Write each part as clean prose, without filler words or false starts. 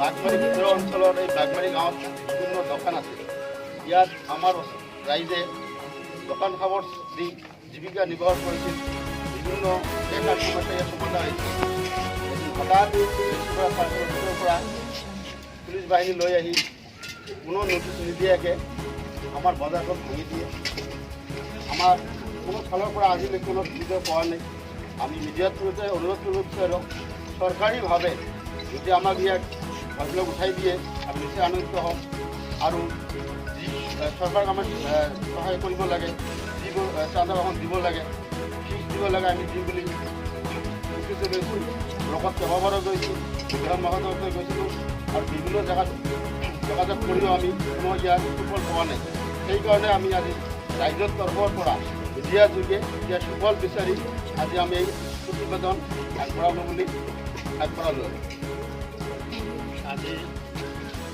বাঘমাৰী ভিতৰৰ অঞ্চলৰ এই বাঘমাৰী গাঁৱত বিভিন্ন দোকান আছে। ইয়াত আমাৰ ৰাইজে দোকান খাবৰ দি জীৱিকা নিৰ্বাহ কৰিছিল। বিভিন্ন বেকাৰ সমস্যা ইয়াত সমাধান হৈছিল। হঠাৎ পৰা পুলিচ বাহিনী লৈ আহি কোনো নোটিছ নিদিয়াকৈ আমাৰ বজাৰখন ভাঙি দিয়ে। আমাৰ কোনো ফালৰ পৰা আজিলৈকে কোনো সুবিধা পোৱা নাই। আমি মিডিয়াৰ থ্ৰুতে অনুৰোধ কৰিব বিচাৰোঁ, চৰকাৰীভাৱে যদি আমাক ইয়াক ভাবিলক উঠাই দিয়ে আমি নিশ্চয় আনন্দিত হ'ম। আৰু যি চৰকাৰক আমাক সহায় কৰিব লাগে, যিবোৰ চাঁদা বাহন দিব লাগে, ফিজ দিব লাগে, আমি দিম বুলি উৎকৃষ্ট লৈছোঁ। লগত কেইবাবাৰো গৈছোঁ, বিধান মহানগৰলৈ গৈছিলোঁ আৰু বিভিন্ন জেগাত যোগাযোগ কৰিও আমি কোনো ইয়াৰ সুফল পোৱা নাই। সেইকাৰণে আমি আজি ৰাইজৰ তৰফৰ পৰা মিডিয়াৰ যোগে ইয়াৰ সুফল বিচাৰি আজি আমি এই প্ৰতিবেদন আগবঢ়াব বুলি আগবঢ়ালোঁ। আজি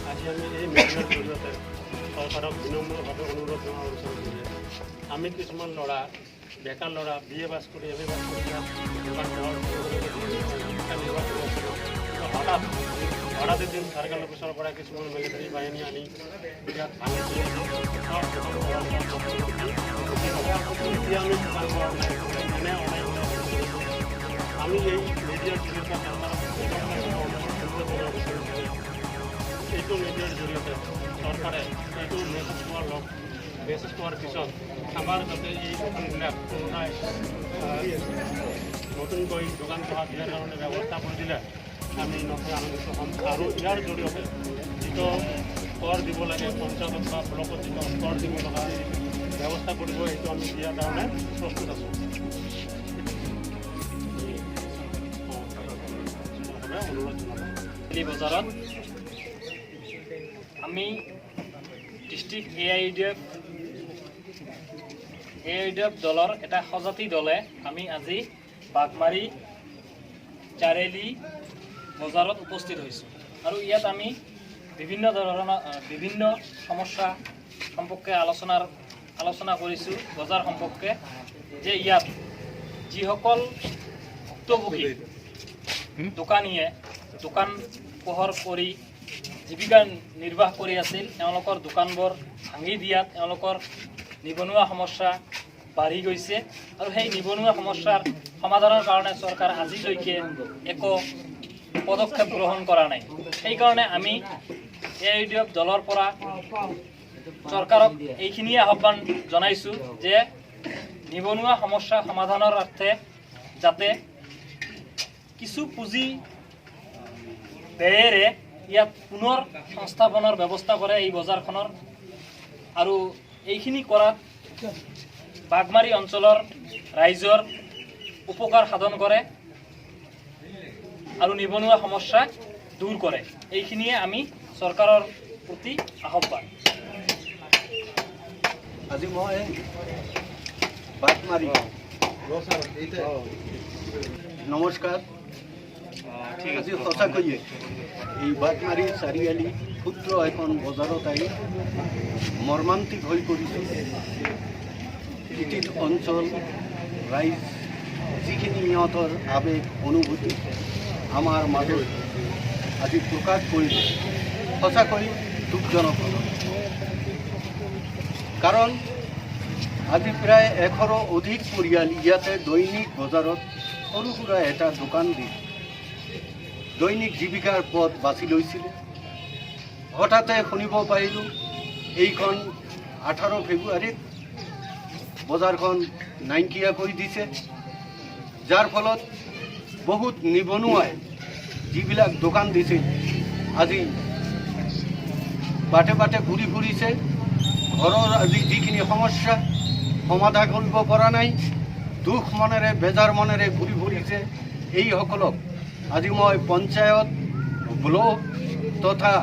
আমি এই মিডিয়াৰ জৰিয়তে চৰকাৰক বিনম্ৰভাৱে অনুৰোধ জনোৱা উচিত যে আমি কিছুমান ল'ৰা, বেকাৰ ল'ৰা, BA পাছ কৰি MA পাছ কৰি হঠাৎ এদিন চাৰ্কেল অফিচৰ পৰা কিছুমান মিলিটাৰী বাহিনী আনি ইয়াত ভাঙিছে। এতিয়া আমি আমি এই মিডিয়াৰ জৰিয়তে এইটো মিডিয়াৰ জৰিয়তে চৰকাৰে এইটো মেছেজ পোৱাৰ পিছত আমাৰ যাতে এই দোকানবিলাক পুনৰাই নতুনকৈ দোকান পোহা দিয়াৰ কাৰণে ব্যৱস্থা কৰি দিলে আমি নথৈ আনন্দিত হ'ম। আৰু ইয়াৰ জৰিয়তে যিটো কৰ দিব লাগে পঞ্চায়তত বা ব্লকত যিটো কৰ দিব লগা ব্যৱস্থা কৰিব, এইটো আমি দিয়াৰ কাৰণে প্ৰস্তুত আছোঁ। অনুৰোধ জনাব। বজাৰত আমি ডিষ্ট্ৰিক্ট AIDF দলৰ এটা সজাতি দলে আমি আজি বাঘমাৰী চাৰিআলি বজাৰত উপস্থিত হৈছোঁ। আৰু ইয়াত আমি বিভিন্ন সমস্যা সম্পৰ্কে আলোচনা কৰিছোঁ। বজাৰ সম্পৰ্কে যে ইয়াত যিসকল ভুক্তভোগী দোকানীয়ে দোকান পোহৰ কৰি জীৱিকা নিৰ্বাহ কৰি আছিল, তেওঁলোকৰ দোকানবোৰ ভাঙি দিয়াত তেওঁলোকৰ নিবনুৱা সমস্যা বাঢ়ি গৈছে। আৰু সেই নিবনুৱা সমস্যাৰ সমাধানৰ কাৰণে চৰকাৰ আজিলৈকে একো পদক্ষেপ গ্ৰহণ কৰা নাই। সেইকাৰণে আমি AIDF দলৰ পৰা চৰকাৰক এইখিনিয়ে আহ্বান জনাইছোঁ যে নিবনুৱা সমস্যা সমাধানৰ অৰ্থে যাতে কিছু পুঁজি ব্যয়েৰে ইয়াত পুনৰ সংস্থাপনৰ ব্যৱস্থা কৰে এই বজাৰখনৰ। আৰু এইখিনি কৰাত বাঘমাৰী অঞ্চলৰ ৰাইজৰ উপকাৰ সাধন কৰে আৰু নিবনুৱা সমস্যা দূৰ কৰে। এইখিনিয়ে আমি চৰকাৰৰ প্ৰতি আহ্বান। আজি মই বাঘমাৰী নমস্কাৰ। আজি সঁচাকৈয়ে এই বাঘমাৰী চাৰিআলি ক্ষুদ্ৰ এখন বজাৰত আহি মৰ্মান্তিক হৈ পৰিছোঁ। প্ৰতিটো অঞ্চল ৰাইজ যিখিনি সিহঁতৰ আৱেগ অনুভূতি আমাৰ মাজত আজি প্ৰকাশ কৰিছে, সঁচাকৈ দুখজনক। কাৰণ আজি প্ৰায় 100ৰো অধিক পৰিয়াল ইয়াতে দৈনিক বজাৰত সৰু সুৰা এটা দোকান দি দৈনিক জীৱিকাৰ পথ বাছি লৈছিলে। হঠাতে শুনিব পাৰিলোঁ এইখন 18 ফেব্ৰুৱাৰীত বজাৰখন নাইকিয়া কৰি দিছে, যাৰ ফলত বহুত নিবনুৱাই যিবিলাক দোকান দিছিল আজি বাটে বাটে ঘূৰি ফুৰিছে। ঘৰৰ আজি যিখিনি সমস্যা সমাধান কৰিব পৰা নাই, দুখ মনেৰে বেজাৰ মনেৰে ঘূৰি ফুৰিছে, এইসকলক আজি মই পঞ্চায়ত, ব্লক তথা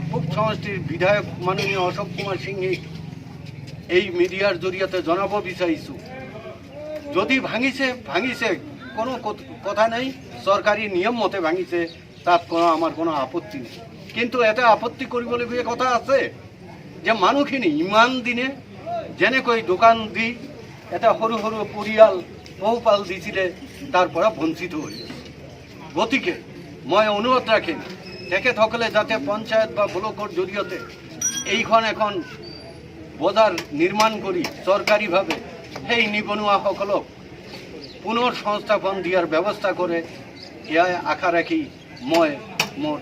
পূব সমষ্টিৰ বিধায়ক মাননীয় অশোক কুমাৰ সিংহে এই মিডিয়াৰ জৰিয়তে জনাব বিচাৰিছোঁ, যদি ভাঙিছে কোনো কথা নাই, চৰকাৰী নিয়ম মতে ভাঙিছে, তাত আমাৰ কোনো আপত্তি নেই। কিন্তু এটা আপত্তি কৰিবলগীয়া কথা আছে যে মানুহখিনি ইমান দিনে যেনেকৈ দোকান দি এটা সৰু সৰু পৰিয়াল পোহপাল দিছিলে তাৰ পৰা বঞ্চিত হৈ আছে। গতিকে মই অনুৰোধ ৰাখিম তেখেতসকলে যাতে পঞ্চায়ত বা ব্লকৰ জৰিয়তে এইখন এখন বজাৰ নিৰ্মাণ কৰি চৰকাৰীভাৱে সেই নিবনুৱাসকলক পুনৰ সংস্থাপন দিয়াৰ ব্যৱস্থা কৰে, এয়াই আশা ৰাখি মই মোৰ